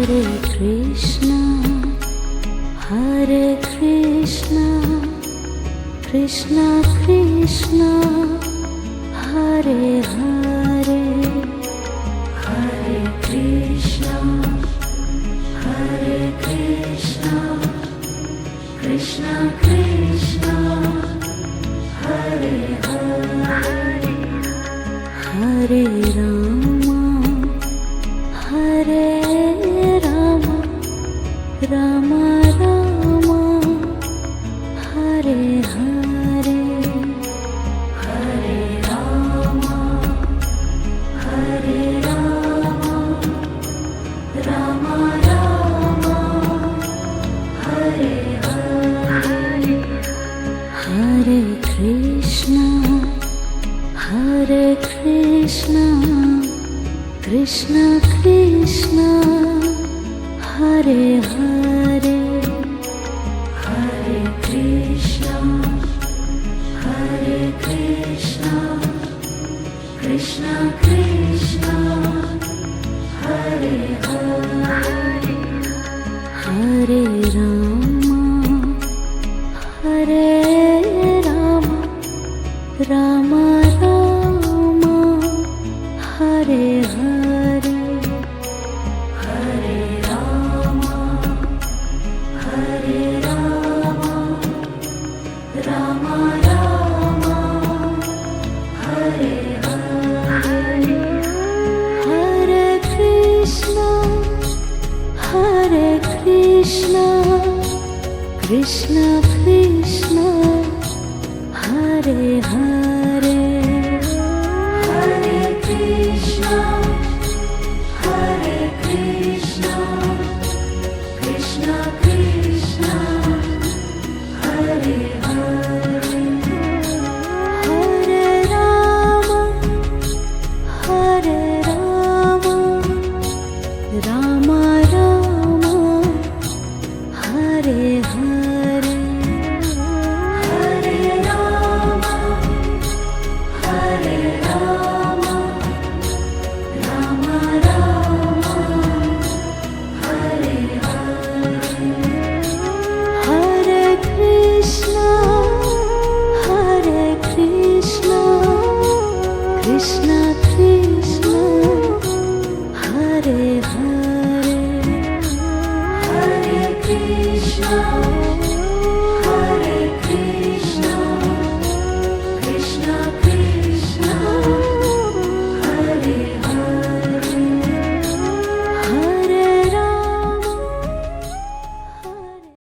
Hare Krishna, Hare Krishna, Krishna Krishna, Hare Hare, Hare Krishna, Hare Krishna, Krishna Krishna, Hare Hare, Hare Rama, Hare Rama, Rama Rama, Hare Hare, Hare Rama, Hare Rama, Rama Rama, Hare Hare, Hare Krishna, Hare Krishna, Krishna Krishna, Hare Hare, Hare Krishna, Hare Krishna, Krishna Krishna, Hare Hare, Hare Rama, Hare Rama, Rama Rama, Hare Hare, Hare Rama, Hare Rama, Rama Rama, Hare Hare, Hare Krishna, Hare Krishna, Krishna